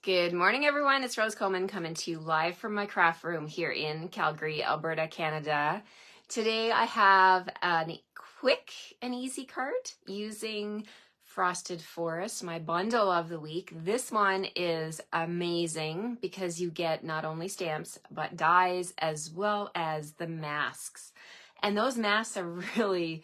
Good morning, everyone. It's Rose Coleman coming to you live from my craft room here in Calgary, Alberta, Canada. Today I have a quick and easy card using Frosted Forest, my bundle of the week. This one is amazing because you get not only stamps, but dies as well as the masks. And those masks are really,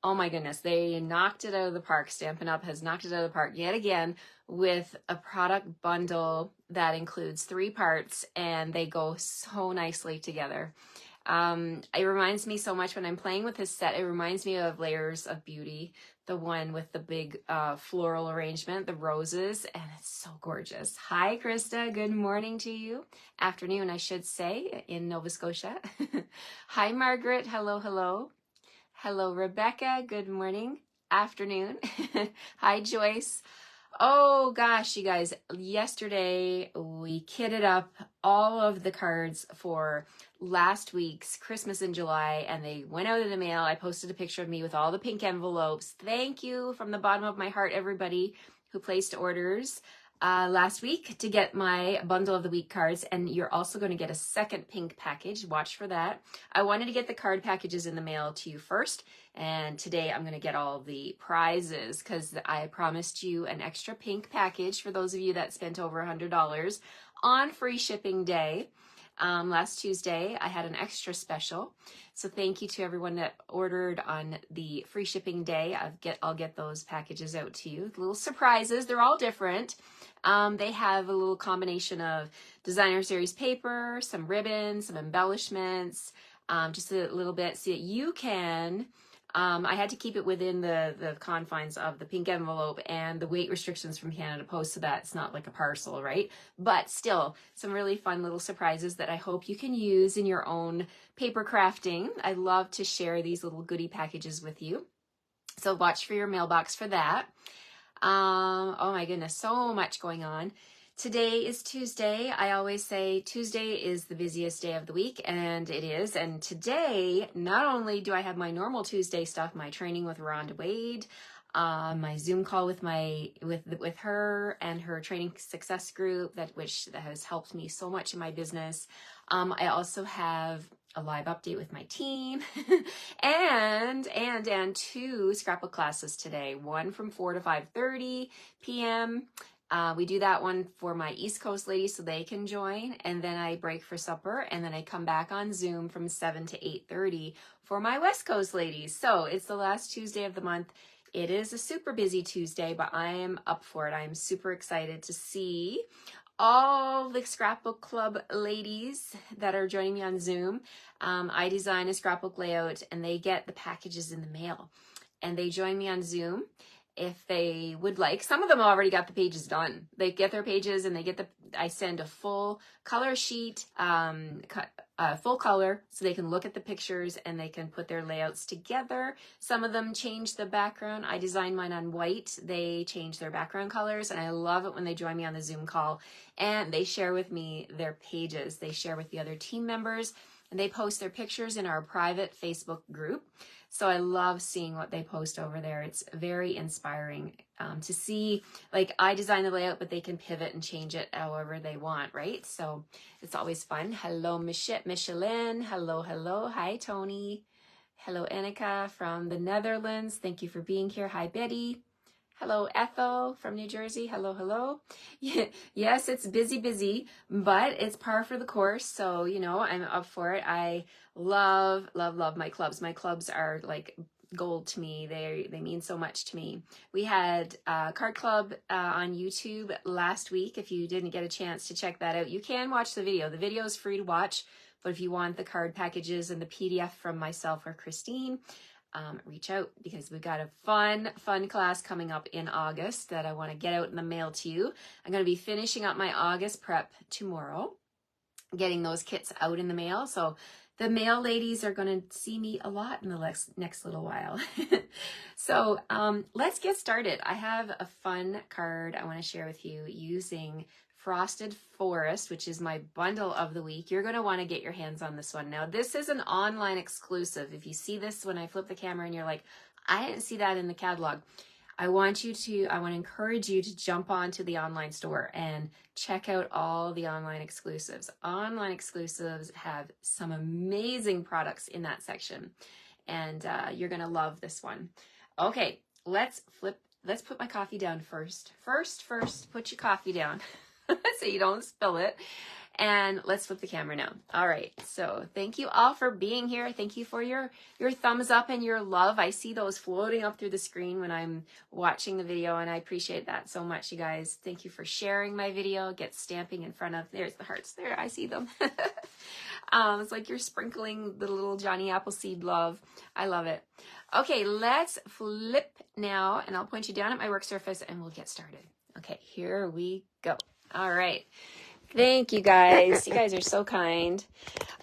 oh my goodness, they knocked it out of the park. Stampin' Up has knocked it out of the park yet again with a product bundle that includes 3 parts, and they go so nicely together. It reminds me so much when I'm playing with this set, it reminds me of Layers of Beauty, the one with the big floral arrangement, the roses, and it's so gorgeous. Hi, Krista. Good morning to you. Afternoon, I should say, in Nova Scotia. Hi, Margaret. Hello, hello. Hello, Rebecca. Good morning. Afternoon. Hi, Joyce. Oh gosh, you guys, yesterday we kitted up all of the cards for last week's Christmas in July, and they went out in the mail. I posted a picture of me with all the pink envelopes. Thank you from the bottom of my heart, everybody who placed orders last week to get my bundle of the week cards, and you're also going to get a second pink package. Watch for that. I wanted to get the card packages in the mail to you first, and today I'm going to get all the prizes because I promised you an extra pink package for those of you that spent over $100 on free shipping day. Last Tuesday, I had an extra special. So thank you to everyone that ordered on the free shipping day. I'll get those packages out to you. Little surprises. They're all different. They have a little combination of designer series paper, some ribbons, some embellishments, just a little bit so that you can, I had to keep it within the confines of the pink envelope and the weight restrictions from Canada Post so that it's not like a parcel, right? But still, some really fun little surprises that I hope you can use in your own paper crafting. I love to share these little goodie packages with you. So watch for your mailbox for that. Oh my goodness, so much going on. Today is Tuesday. I always say Tuesday is the busiest day of the week, and it is. And today, not only do I have my normal Tuesday stuff, my training with Rhonda Wade, my Zoom call with her and her training success group that has helped me so much in my business. I also have a live update with my team and 2 scrapbook classes today, one from 4 to 5:30 p.m. We do that one for my East Coast ladies so they can join, and then I break for supper, and then I come back on Zoom from 7 to 8:30 for my West Coast ladies. So it's the last Tuesday of the month. It is a super busy Tuesday, but I am up for it. I am super excited to see all the Scrapbook Club ladies that are joining me on Zoom. I design a scrapbook layout, and they get the packages in the mail, and they join me on Zoom if they would like. Some of them already got the pages done. They get their pages, and I send a full color sheet, full color, so they can look at the pictures and they can put their layouts together. Some of them change the background. I designed mine on white. They change their background colors, and I love it when they join me on the Zoom call and they share with me their pages. They share with the other team members, and they post their pictures in our private Facebook group. So I love seeing what they post over there. It's very inspiring to see, like, I design the layout, but they can pivot and change it however they want, right? So it's always fun. Hello, Michelin. Hello, hello. Hi, Tony. Hello, Annika from the Netherlands. Thank you for being here. Hi, Betty. Hello, Ethel from New Jersey. Hello, hello. Yes, it's busy, but it's par for the course. So, I'm up for it. I love my clubs. My clubs are like gold to me. They mean so much to me. We had a card club on YouTube last week. If you didn't get a chance to check that out, you can watch the video. The video is free to watch, but if you want the card packages and the PDF from myself or Christine, reach out, because we've got a fun class coming up in August that I want to get out in the mail to you. I'm going to be finishing up my August prep tomorrow, getting those kits out in the mail. So the mail ladies are going to see me a lot in the next little while. So let's get started. I have a fun card I want to share with you using Frosted Forest, which is my bundle of the week. You're going to want to get your hands on this one. Now, this is an online exclusive. If you see this when I flip the camera and you're like, I didn't see that in the catalog, I want to encourage you to jump onto the online store and check out all the online exclusives. Online exclusives have some amazing products in that section, and you're gonna love this one. Okay, let's put my coffee down first. First, put your coffee down so you don't spill it. And let's flip the camera now. All right, so thank you all for being here. Thank you for your thumbs up and your love. I see those floating up through the screen when I'm watching the video, and I appreciate that so much, you guys. Thank you for sharing my video. Get stamping in front of, there's the hearts there, I see them. It's like you're sprinkling the little Johnny Appleseed love. I love it. Okay, let's flip now, and I'll point you down at my work surface and we'll get started. Okay, here we go. All right. Thank you guys. You guys are so kind.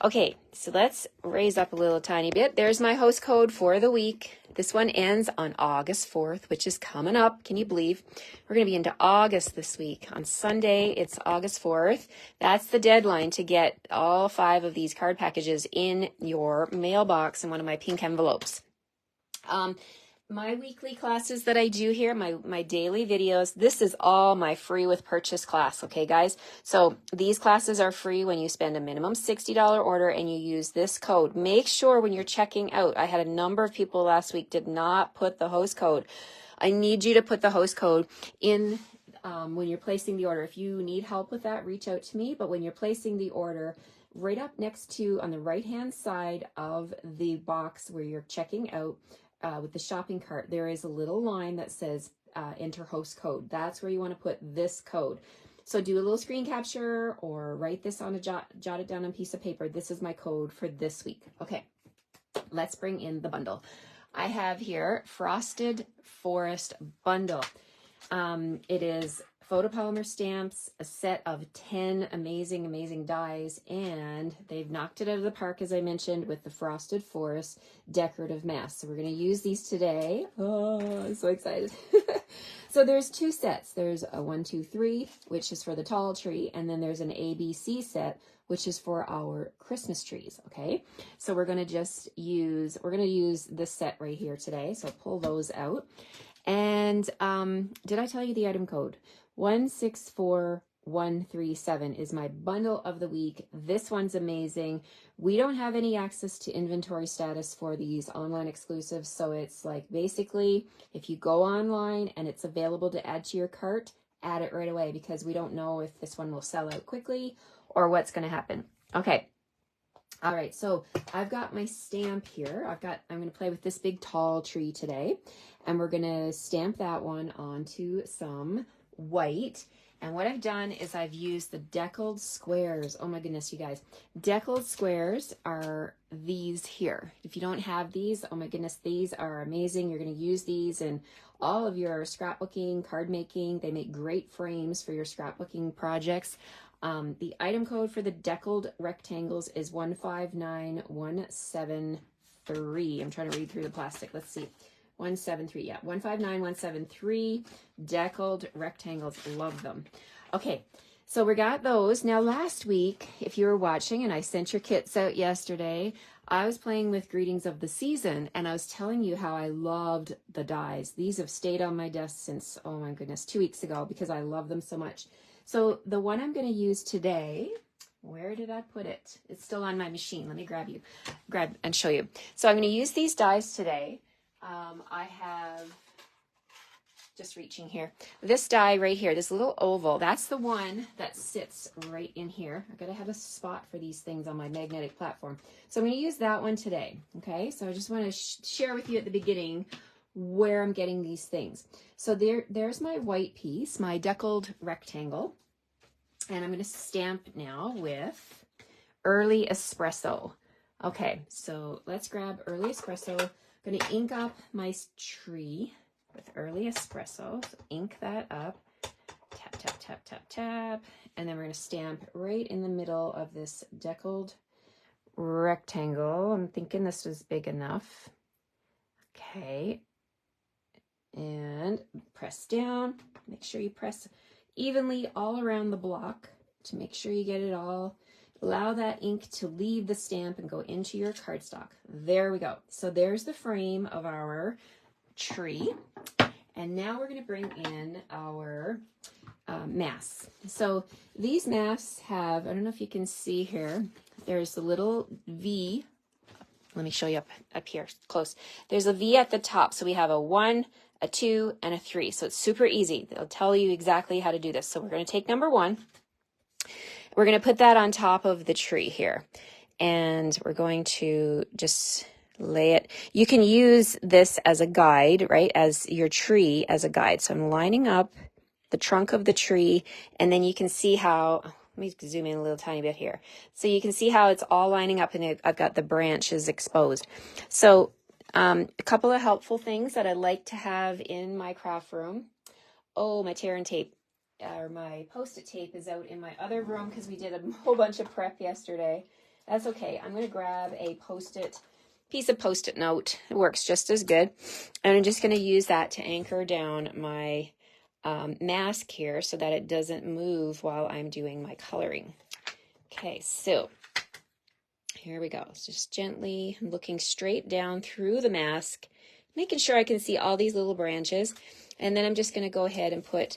Okay, so let's raise up a little tiny bit. There's my host code for the week. This one ends on August 4th, which is coming up. Can you believe? We're going to be into August this week. On Sunday, it's August 4th. That's the deadline to get all 5 of these card packages in your mailbox in one of my pink envelopes. My weekly classes that I do here, my daily videos, this is all my free with purchase class, okay guys? So these classes are free when you spend a minimum $60 order and you use this code. Make sure when you're checking out, I had a number of people last week did not put the host code. I need you to put the host code in when you're placing the order. If you need help with that, reach out to me, but when you're placing the order, right up next to, on the right-hand side of the box where you're checking out, with the shopping cart, there is a little line that says enter host code. That's where you want to put this code. So do a little screen capture or write this on a jot it down on a piece of paper. This is my code for this week. Okay, let's bring in the bundle. I have here Frosted Forest Bundle. It is photopolymer stamps, a set of 10 amazing dies, and they've knocked it out of the park, as I mentioned, with the Frosted Forest decorative masks. So we're going to use these today. Oh, I'm so excited. So there's 2 sets. There's a 1, 2, 3, which is for the tall tree, and then there's an ABC set, which is for our Christmas trees, okay? So we're going to use this set right here today. So pull those out. And did I tell you the item code? 164137 is my bundle of the week. This one's amazing. We don't have any access to inventory status for these online exclusives. So it's like basically if you go online and it's available to add to your cart, add it right away because we don't know if this one will sell out quickly or what's going to happen. Okay. All right. So I've got my stamp here. I'm going to play with this big tall tree today, and we're going to stamp that one onto some white. And what I've done is I've used the deckled squares. Oh my goodness, you guys. Deckled squares are these here. If you don't have these, oh my goodness, these are amazing. You're going to use these in all of your scrapbooking, card making. They make great frames for your scrapbooking projects. The item code for the deckled rectangles is 159173. I'm trying to read through the plastic. Let's see. 173, yeah, 159173 deckled rectangles. Love them. Okay, so we got those. Now last week, if you were watching, and I sent your kits out yesterday, I was playing with Greetings of the Season, and I was telling you how I loved the dies. These have stayed on my desk since, oh my goodness, 2 weeks ago because I love them so much. So the one I'm going to use today, where did I put it? It's still on my machine. Let me grab and show you. So I'm going to use these dies today. I have, just reaching here, this die right here, this little oval, that's the one that sits right in here. I gotta have a spot for these things on my magnetic platform. So I'm going to use that one today. Okay, so I just want to share with you at the beginning where I'm getting these things. So there's my white piece, my deckled rectangle, and I'm going to stamp now with Early Espresso. Okay, so let's grab Early Espresso. I'm going to ink up my tree with Early Espresso. So ink that up, tap, tap, tap, tap, tap, and then we're going to stamp right in the middle of this deckled rectangle. I'm thinking this was big enough. Okay, and press down. Make sure you press evenly all around the block to make sure you get it all. Allow that ink to leave the stamp and go into your cardstock. There we go. So there's the frame of our tree. And now we're going to bring in our masks. So these masks have, I don't know if you can see here, there's a little V. Let me show you up here close. There's a V at the top. So we have a 1, a 2, and a 3. So it's super easy. They'll tell you exactly how to do this. So we're going to take number 1. We're going to put that on top of the tree here. And we're going to just lay it. You can use this as a guide, right? As your tree as a guide. So I'm lining up the trunk of the tree, and then you can see how, let me zoom in a little tiny bit here. So you can see how it's all lining up, and I've got the branches exposed. So a couple of helpful things that I like to have in my craft room. Oh, my tear and tape, or my Post-it tape is out in my other room because we did a whole bunch of prep yesterday. That's okay. I'm going to grab a piece of Post-it note. It works just as good. And I'm just going to use that to anchor down my mask here so that it doesn't move while I'm doing my coloring. Okay, so here we go. It's just gently looking straight down through the mask, making sure I can see all these little branches. And then I'm just going to go ahead and put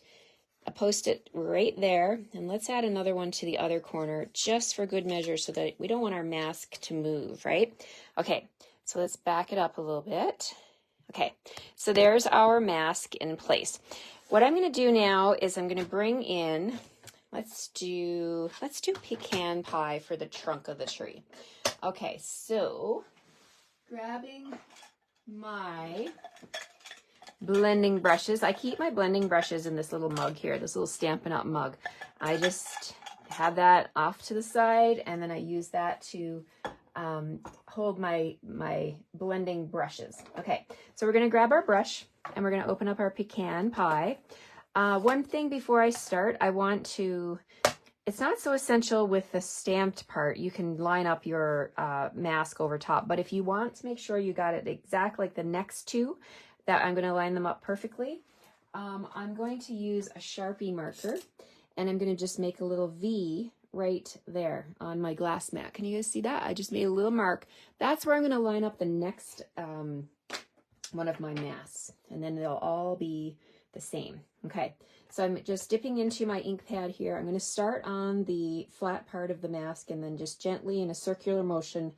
a Post-it right there. And let's add another one to the other corner just for good measure so that we don't want our mask to move, right? Okay, so let's back it up a little bit. Okay, so there's our mask in place. What I'm going to do now is I'm going to bring in, let's do pecan pie for the trunk of the tree. Okay, so grabbing my blending brushes. I keep my blending brushes in this little mug here, this little Stampin' Up mug. I just have that off to the side, and then I use that to hold my blending brushes. Okay, so we're going to grab our brush and we're going to open up our pecan pie. One thing before I start, I want to, it's not so essential with the stamped part. You can line up your mask over top, but if you want to make sure you got it exact like the next two, that I'm going to line them up perfectly. I'm going to use a Sharpie marker, and I'm going to just make a little V right there on my glass mat. Can you guys see that? I just made a little mark. That's where I'm going to line up the next one of my masks, and then they'll all be the same. Okay, so I'm just dipping into my ink pad here. I'm going to start on the flat part of the mask, and then just gently in a circular motion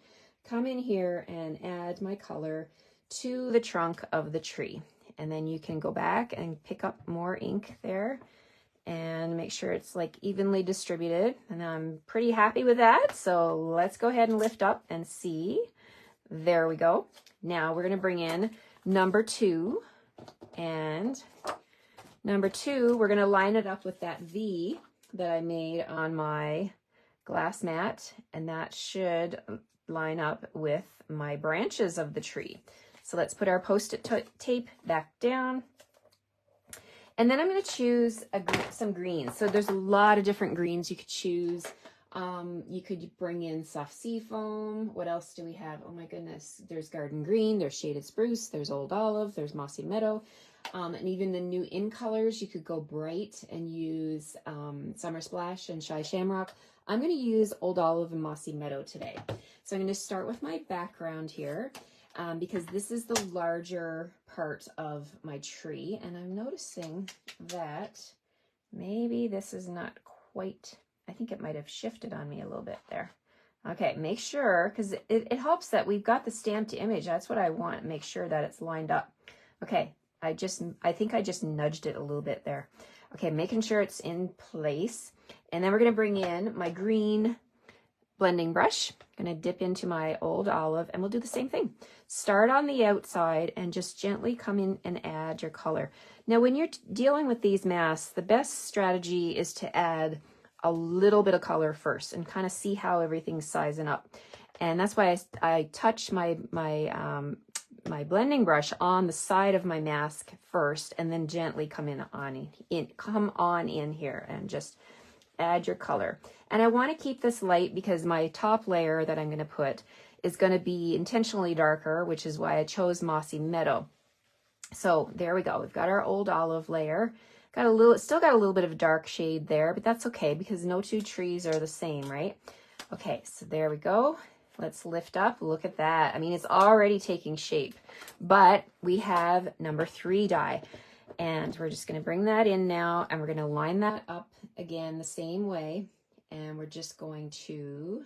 come in here and add my color to the trunk of the tree. And then you can go back and pick up more ink there and make sure it's like evenly distributed. And I'm pretty happy with that. So let's go ahead and lift up and see. There we go. Now we're going to bring in number 2. And number 2, we're going to line it up with that V that I made on my glass mat. And that should line up with my branches of the tree. So let's put our Post-it tape back down. And then I'm going to choose some greens. So there's a lot of different greens you could choose. You could bring in soft sea foam. What else do we have? Oh my goodness. There's garden green, there's shaded spruce, there's old olive, there's mossy meadow. And even the new in colors, you could go bright and use Summer Splash and Shy Shamrock. I'm going to use old olive and mossy meadow today. So I'm going to start with my background here. Because this is the larger part of my tree, and I'm noticing that maybe this is not quite, I think it might have shifted on me a little bit there. Okay, make sure, because it helps that we've got the stamped image. That's what I want, make sure that it's lined up. Okay, I think I just nudged it a little bit there. Okay, making sure it's in place. And then we're going to bring in my green blending brush. I'm going to dip into my old olive, and we'll do the same thing. Start on the outside and just gently come in and add your color. Now, when you're dealing with these masks, the best strategy is to add a little bit of color first and kind of see how everything's sizing up. And that's why I touch my blending brush on the side of my mask first, and then gently come on in here and just add your color. And I want to keep this light because my top layer that I'm going to put is going to be intentionally darker, which is why I chose Mossy Meadow. So there we go. We've got our old olive layer. Still got a little bit of dark shade there, but that's okay because no two trees are the same, right? Okay, so there we go. Let's lift up. Look at that. I mean, it's already taking shape, but we have number 3 die. And we're just going to bring that in now, and we're going to line that up again the same way. And we're just going to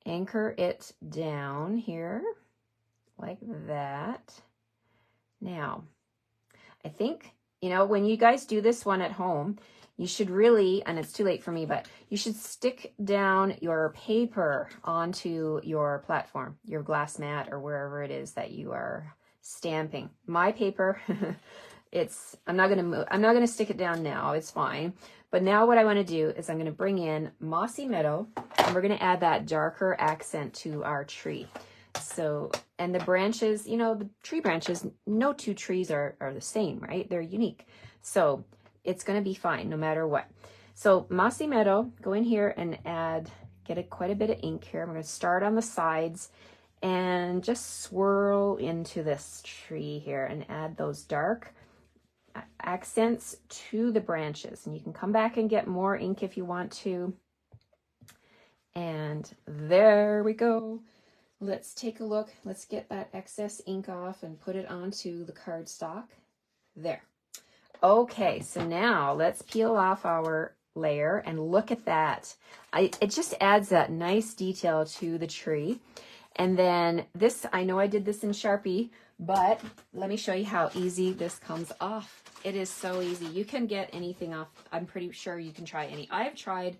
anchor it down here like that. Now, I think, you know, when you guys do this one at home, you should really, and it's too late for me, but you should stick down your paper onto your platform, your glass mat, or wherever it is that you are stamping. My paper, I'm not going to stick it down now. It's fine. But now what I want to do is I'm going to bring in Mossy Meadow, and we're going to add that darker accent to our tree. So, and the branches, you know, the tree branches, no two trees are the same, right? They're unique. So it's going to be fine no matter what. So Mossy Meadow, go in here and get quite a bit of ink here. I'm going to start on the sides and just swirl into this tree here and add those dark accents to the branches. And you can come back and get more ink if you want to. And there we go. Let's take a look. Let's get that excess ink off and put it onto the cardstock. There. Okay, so now let's peel off our layer and look at that. It just adds that nice detail to the tree. And then this, I know I did this in Sharpie, but let me show you how easy this comes off. It is so easy. You can get anything off. I'm pretty sure you can try any. I've tried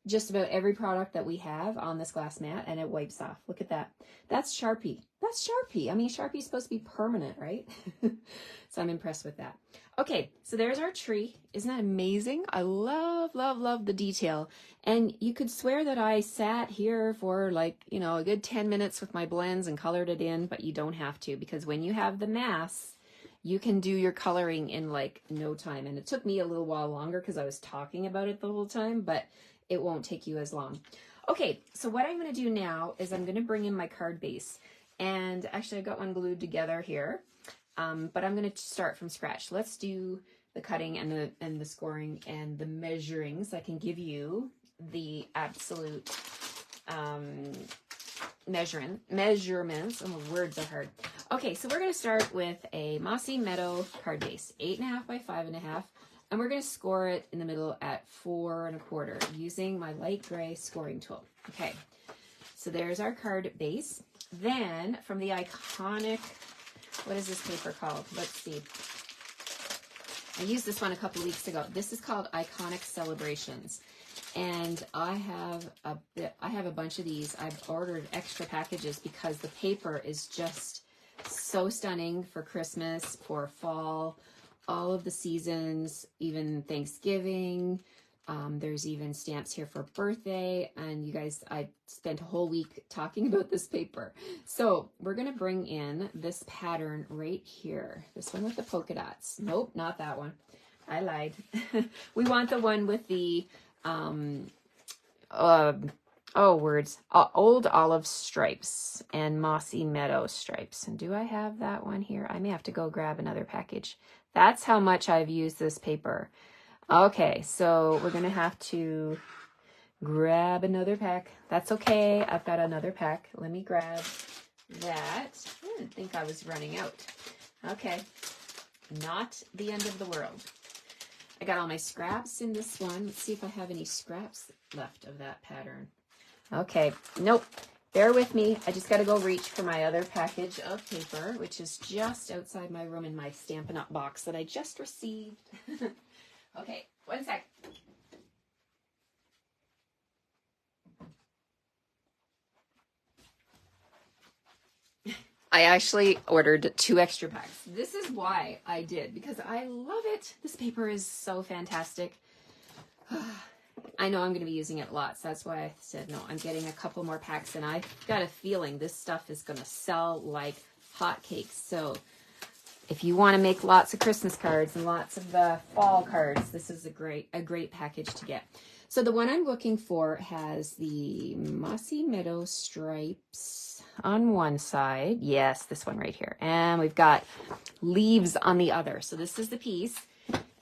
just about every product that we have on this glass mat, and it wipes off. Look at that. That's Sharpie. That's Sharpie. I mean, Sharpie's supposed to be permanent, right? So I'm impressed with that. Okay, so there's our tree. Isn't that amazing? I love, love, love the detail. And you could swear that I sat here for like, you know, a good 10 minutes with my blends and colored it in, but you don't have to, because when you have the mass, you can do your coloring in like no time. And it took me a little while longer because I was talking about it the whole time, but it won't take you as long. Okay, so what I'm going to do now is I'm going to bring in my card base. And actually, I've got one glued together here, but I'm going to start from scratch. Let's do the cutting and the scoring and the measuring, so I can give you the absolute measurements. Oh, words are hard. Okay, so we're going to start with a Mossy Meadow card base, 8.5 by 5.5. And we're going to score it in the middle at 4 1/4 using my light gray scoring tool. Okay, so there's our card base. Then from the iconic, what is this paper called? Let's see. I used this one a couple weeks ago. This is called Iconic Celebrations. And I have a bunch of these. I've ordered extra packages because the paper is just so stunning for Christmas, for fall, all of the seasons, even Thanksgiving. There's even stamps here for birthday. And you guys, I spent a whole week talking about this paper. So we're going to bring in this pattern right here. This one with the polka dots. Nope, not that one. I lied. We want the one with the, old olive stripes and mossy meadow stripes. And do I have that one here? I may have to go grab another package. That's how much I've used this paper. Okay, so we're going to have to grab another pack. That's okay. I've got another pack. Let me grab that. I didn't think I was running out. Okay, not the end of the world. I got all my scraps in this one. Let's see if I have any scraps left of that pattern. Okay, nope. Bear with me. I just got to go reach for my other package of paper, which is just outside my room in my Stampin' Up box that I just received. Okay, one sec. I actually ordered 2 extra packs. This is why I did, because I love it. This paper is so fantastic. I know I'm going to be using it a lot, so that's why I said no. I'm getting a couple more packs, and I've got a feeling this stuff is going to sell like hotcakes. So if you want to make lots of Christmas cards and lots of fall cards, this is a great package to get. So the one I'm looking for has the Mossy Meadow stripes on one side. Yes, this one right here. And we've got leaves on the other. So this is the piece.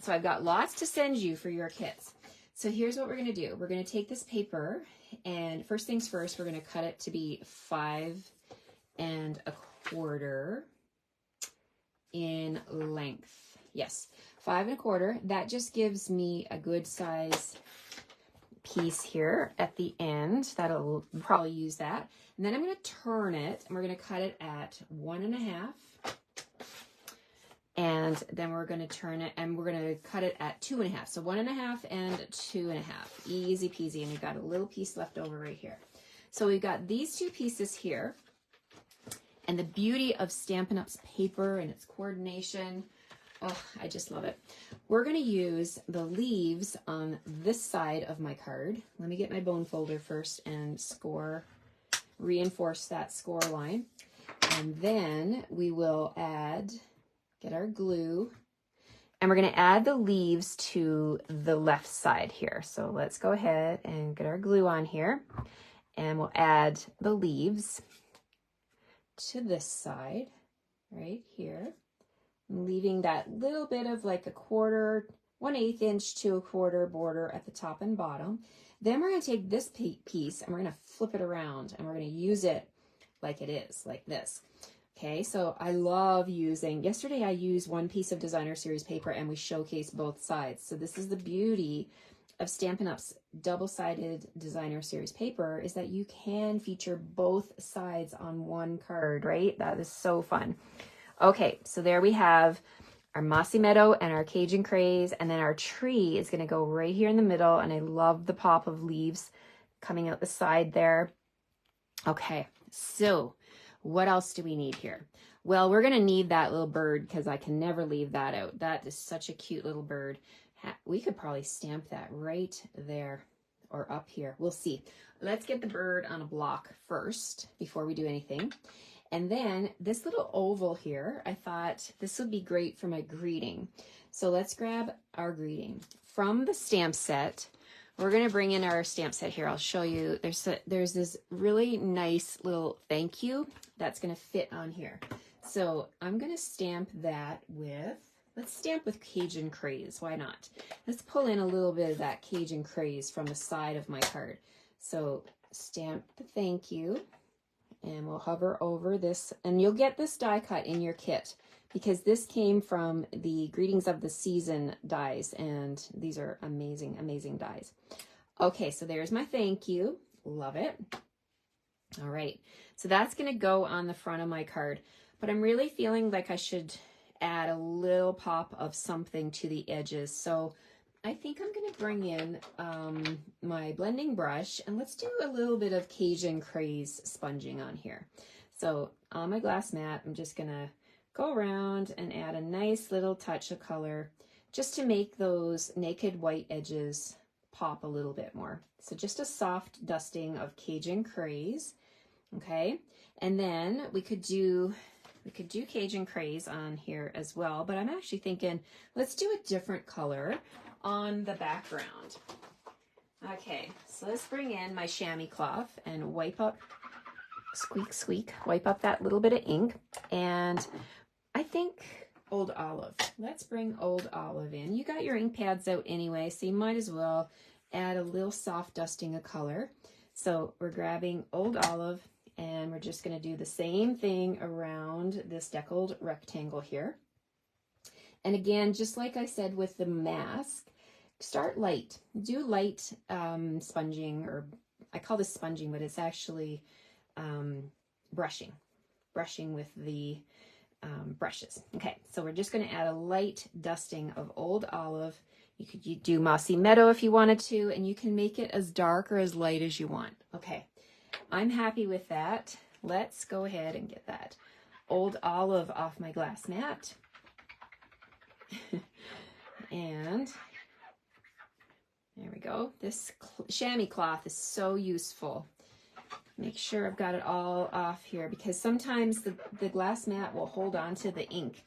So I've got lots to send you for your kits. So here's what we're going to do. We're going to take this paper, and first things first, we're going to cut it to be 5 1/4 in length. Yes, 5 1/4. That just gives me a good size piece here at the end. That'll probably use that. And then I'm going to turn it, and we're going to cut it at 1 1/2. And then we're going to turn it, and we're going to cut it at 2 1/2. So 1 1/2 and 2 1/2. Easy peasy. And we've got a little piece left over right here. So we've got these two pieces here. And the beauty of Stampin' Up's paper and its coordination, oh, I just love it. We're going to use the leaves on this side of my card. Let me get my bone folder first and reinforce that score line. And then we will get our glue, and we're going to add the leaves to the left side here. So let's go ahead and get our glue on here, and we'll add the leaves to this side right here, leaving that little bit of like a 1/8 inch to 1/4 border at the top and bottom. Then we're going to take this piece and we're going to flip it around, and we're going to use it like it is, like this. Okay, so I love yesterday I used one piece of Designer Series paper and we showcased both sides. So this is the beauty of Stampin' Up's double-sided Designer Series paper, is that you can feature both sides on one card, right? That is so fun. Okay, so there we have our Mossy Meadow and our Cajun Craze, and then our tree is going to go right here in the middle, and I love the pop of leaves coming out the side there. Okay, so what else do we need here? Well, we're going to need that little bird because I can never leave that out. That is such a cute little bird. We could probably stamp that right there or up here. We'll see. Let's get the bird on a block first before we do anything. And then this little oval here, I thought this would be great for my greeting. So let's grab our greeting. From the stamp set, we're going to bring in our stamp set here. I'll show you. There's this really nice little thank you that's going to fit on here. So I'm going to stamp that with, let's stamp with Cajun Craze. Why not? Let's pull in a little bit of that Cajun Craze from the side of my card. So stamp the thank you, and we'll hover over this, and you'll get this die cut in your kit because this came from the Greetings of the Season dies, and these are amazing, amazing dies. Okay, so there's my thank you. Love it. All right, so that's going to go on the front of my card, but I'm really feeling like I should add a little pop of something to the edges. So I think I'm going to bring in my blending brush, and let's do a little bit of Cajun Craze sponging on here. So on my glass mat, I'm just going to go around and add a nice little touch of color just to make those naked white edges pop a little bit more. So just a soft dusting of Cajun Craze, okay? And then we could do Cajun Craze on here as well, but I'm actually thinking let's do a different color on the background. Okay, so let's bring in my chamois cloth and wipe up, squeak, squeak, wipe up that little bit of ink. And I think Old Olive. Let's bring Old Olive in. You got your ink pads out anyway, so you might as well add a little soft dusting of color. So we're grabbing Old Olive, and we're just going to do the same thing around this deckled rectangle here. And again, just like I said with the mask, start light. Do light sponging, or I call this sponging, but it's actually brushing with the brushes. Okay, so we're just going to add a light dusting of Old Olive. You could do Mossy Meadow if you wanted to, and you can make it as dark or as light as you want. Okay, I'm happy with that. Let's go ahead and get that Old Olive off my glass mat. And there we go. This chamois cloth is so useful. Make sure I've got it all off here, because sometimes the glass mat will hold on to the ink,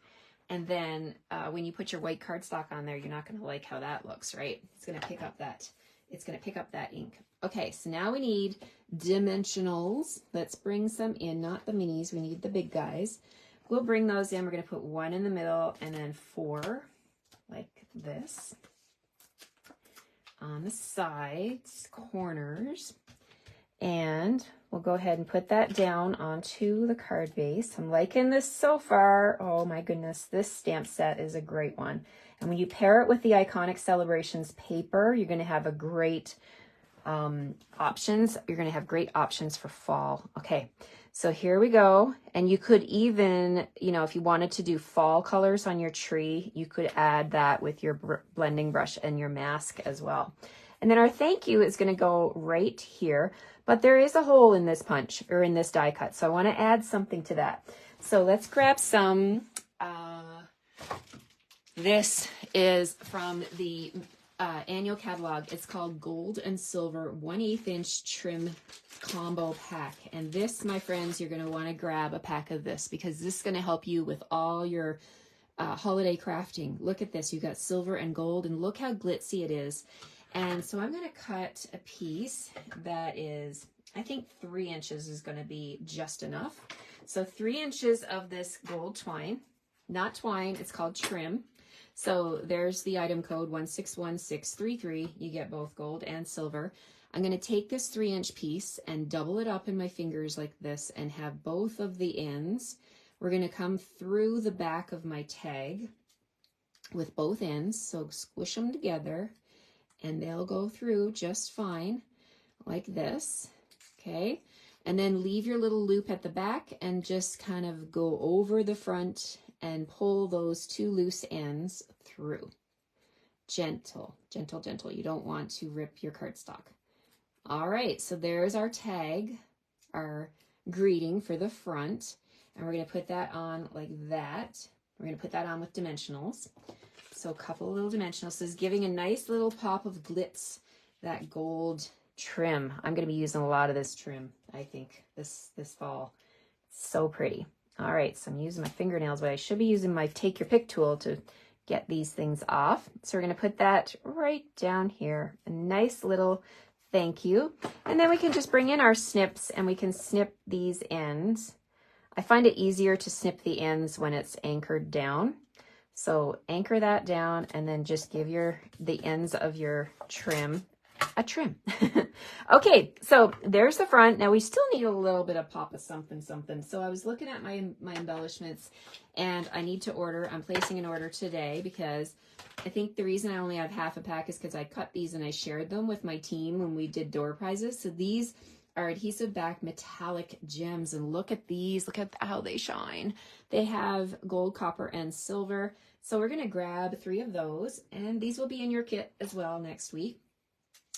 and then when you put your white cardstock on there, you're not going to like how that looks, right? It's going to pick up that ink. Okay, so now we need dimensionals. Let's bring some in, not the minis. We need the big guys. We'll bring those in. We're going to put 1 in the middle and then 4 like this on the sides, corners. And we'll go ahead and put that down onto the card base. I'm liking this so far. Oh my goodness, this stamp set is a great one. And when you pair it with the Iconic Celebrations paper, you're going to have a great options. You're going to have great options for fall. Okay, so here we go. And you could even, you know, if you wanted to do fall colors on your tree, you could add that with your blending brush and your mask as well. And then our thank you is going to go right here, but there is a hole in this punch or in this die cut. So I want to add something to that. So let's grab some, this is from the annual catalog. It's called Gold and Silver 1/8 inch trim combo pack. And this, my friends, you're going to want to grab a pack of this because this is going to help you with all your holiday crafting. Look at this. You got silver and gold and look how glitzy it is. And so I'm going to cut a piece that is, I think 3 inches is going to be just enough. So 3 inches of this gold twine, not twine, it's called trim. So there's the item code 161633. You get both gold and silver. I'm going to take this 3-inch piece and double it up in my fingers like this and have both of the ends. We're going to come through the back of my tag with both ends. So squish them together and they'll go through just fine like this. Okay. And then leave your little loop at the back and just kind of go over the front and pull those 2 loose ends through. Gentle, gentle, gentle. You don't want to rip your cardstock. All right, so there's our tag, our greeting for the front. And we're going to put that on like that. We're going to put that on with dimensionals. So a couple of little dimensionals. So it's giving a nice little pop of glitz, that gold trim. I'm going to be using a lot of this trim, I think, this fall. It's so pretty. All right, so I'm using my fingernails, but I should be using my take your pick tool to get these things off. So we're going to put that right down here. A nice little thank you. And then we can just bring in our snips and we can snip these ends. I find it easier to snip the ends when it's anchored down. So anchor that down and then just give the ends of your trim a trim. Okay, so there's the front. Now we still need a little bit of pop of something. So I was looking at my embellishments and I need to order. I'm placing an order today because I think the reason I only have half a pack is because I cut these and I shared them with my team when we did door prizes. So these are adhesive back metallic gems and look at these. Look at how they shine. They have gold, copper, and silver. So we're going to grab 3 of those and these will be in your kit as well next week.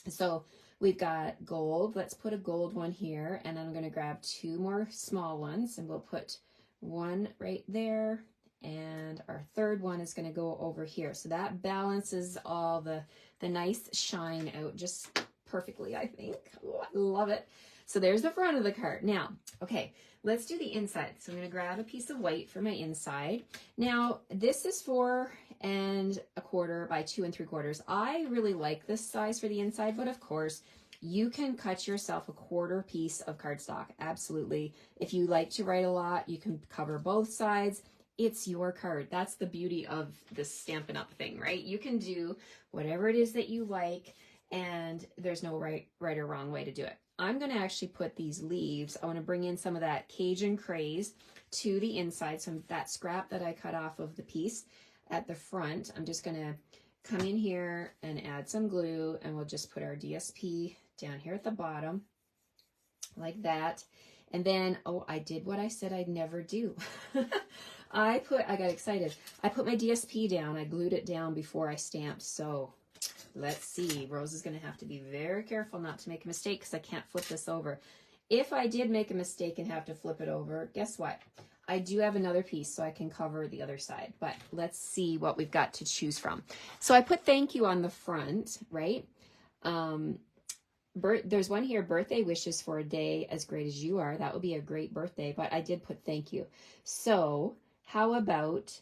So we've got gold. Let's put a gold one here. And I'm going to grab 2 more small ones and we'll put one right there. And our 3rd one is going to go over here. So that balances all the nice shine out just perfectly, I think. Oh, I love it. So there's the front of the card. Now, okay, let's do the inside. So I'm going to grab a piece of white for my inside. Now, this is 4 1/4 by 2 3/4. I really like this size for the inside, but of course, you can cut yourself a 1/4 piece of cardstock. Absolutely. If you like to write a lot, you can cover both sides. It's your card. That's the beauty of this Stampin' Up thing, right? You can do whatever it is that you like, and there's no right or wrong way to do it. I'm going to actually put these leaves. I want to bring in some of that Cajun craze to the inside. So that scrap that I cut off of the piece at the front, I'm just going to come in here and add some glue, and we'll just put our DSP down here at the bottom like that. And then, oh, I did what I said I'd never do. I got excited. I put my DSP down. I glued it down before I stamped. So let's see. Rose is going to have to be very careful not to make a mistake because I can't flip this over. If I did make a mistake and have to flip it over, guess what? I do have another piece so I can cover the other side. But let's see what we've got to choose from. So I put thank you on the front, right? There's one here, birthday wishes for a day as great as you are. That would be a great birthday, but I did put thank you. So how about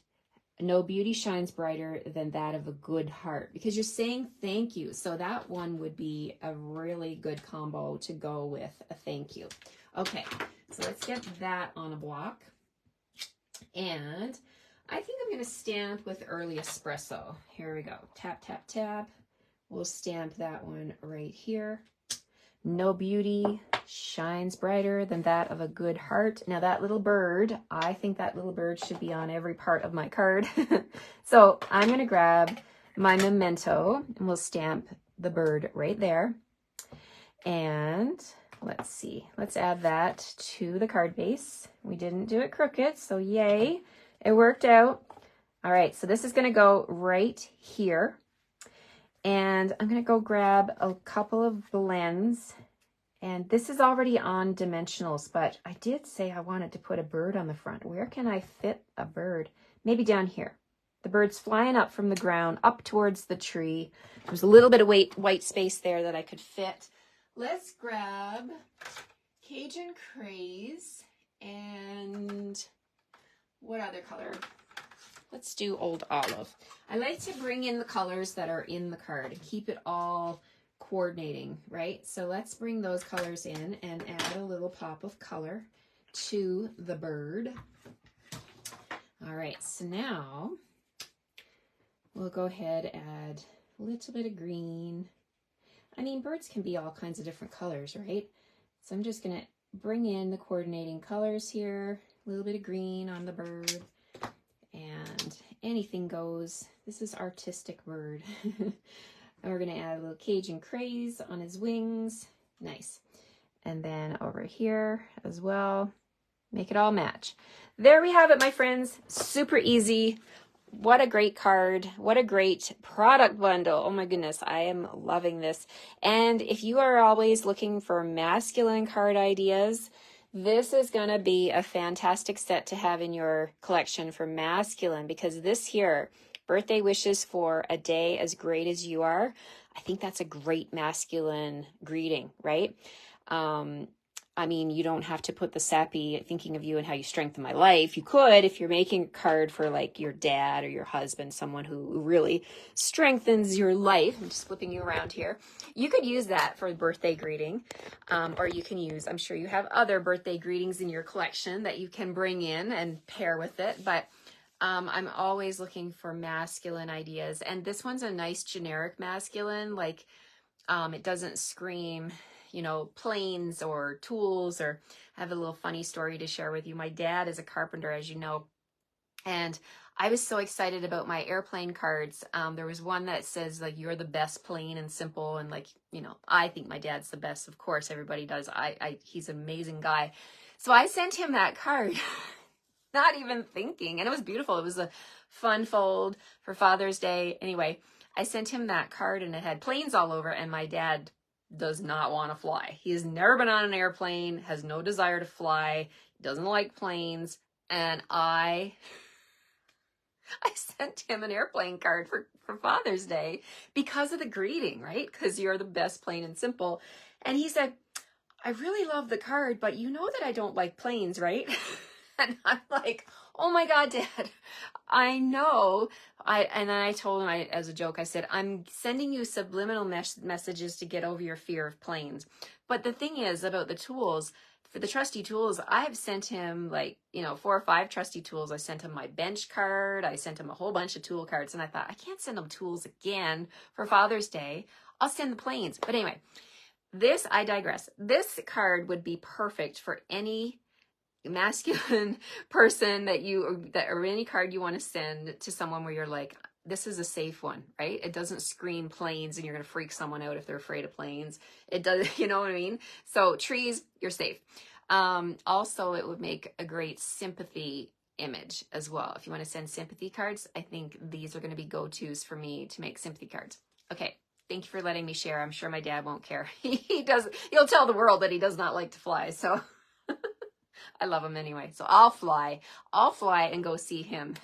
no beauty shines brighter than that of a good heart? Because you're saying thank you. So that one would be a really good combo to go with a thank you. Okay, so let's get that on a block. And I think I'm going to stamp with early espresso. Here we go. Tap, tap, tap. We'll stamp that one right here. No beauty shines brighter than that of a good heart. Now that little bird, I think that little bird should be on every part of my card. So I'm going to grab my memento and we'll stamp the bird right there. And let's see, let's add that to the card base. We didn't do it crooked, so yay, it worked out. All right, so this is going to go right here. And I'm going to go grab a couple of blends. And this is already on dimensionals, but I did say I wanted to put a bird on the front. Where can I fit a bird? Maybe down here. The bird's flying up from the ground, up towards the tree. There's a little bit of white space there that I could fit. Let's grab Cajun Craze and what other color? Let's do Old Olive. I like to bring in the colors that are in the card and keep it all coordinating, right? So let's bring those colors in and add a little pop of color to the bird. All right, so now we'll go ahead and add a little bit of green. I mean, birds can be all kinds of different colors, right? So I'm just gonna bring in the coordinating colors here, a little bit of green on the bird, and anything goes. This is artistic bird. And we're going to add a little Cajun Craze on his wings. Nice. And then over here as well, make it all match. There we have it, my friends. Super easy. What a great card. What a great product bundle. Oh my goodness, I am loving this. And if you are always looking for masculine card ideas, this is going to be a fantastic set to have in your collection for masculine, because this here, birthday wishes for a day as great as you are, I think that's a great masculine greeting, right? I mean, you don't have to put the sappy thinking of you and how you strengthen my life. You could if you're making a card for like your dad or your husband, someone who really strengthens your life. I'm just flipping you around here. You could use that for a birthday greeting, or you can use, I'm sure you have other birthday greetings in your collection that you can bring in and pair with it. But I'm always looking for masculine ideas. And this one's a nice generic masculine, like it doesn't scream, you know, planes or tools. Or I have a little funny story to share with you. My dad is a carpenter, as you know, and I was so excited about my airplane cards. There was one that says like, you're the best, plain and simple. And like, you know, I think my dad's the best. Of course, everybody does. He's an amazing guy. So I sent him that card, not even thinking. And it was beautiful. It was a fun fold for Father's Day. Anyway, I sent him that card and it had planes all over, and my dad does not want to fly. He has never been on an airplane, has no desire to fly, doesn't like planes. And I sent him an airplane card for Father's Day because of the greeting, right? Because you're the best, plain and simple. And he said, I really love the card, but you know that I don't like planes, right? And I'm like, oh my God, Dad, I know. And then I told him, as a joke, I said, I'm sending you subliminal messages to get over your fear of planes. But the thing is about the tools, for the trusty tools, I have sent him like, you know, 4 or 5 trusty tools. I sent him my bench card. I sent him a whole bunch of tool cards. And I thought, I can't send him tools again for Father's Day. I'll send the planes. But anyway, I digress. This card would be perfect for any masculine person or any card you want to send to someone where you're like, this is a safe one, right? It doesn't scream planes and you're going to freak someone out if they're afraid of planes. It does, you know what I mean? So trees, you're safe. Also, it would make a great sympathy image as well. If you want to send sympathy cards, I think these are going to be go-tos for me to make sympathy cards. Okay. Thank you for letting me share. I'm sure my dad won't care. He'll tell the world that he does not like to fly. So I love him anyway. So I'll fly and go see him.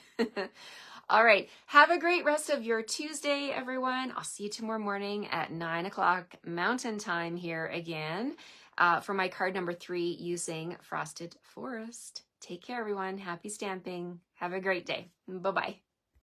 All right. Have a great rest of your Tuesday, everyone. I'll see you tomorrow morning at 9 o'clock Mountain Time here again for my card number 3 using Frosted Forest. Take care, everyone. Happy stamping. Have a great day. Bye-bye.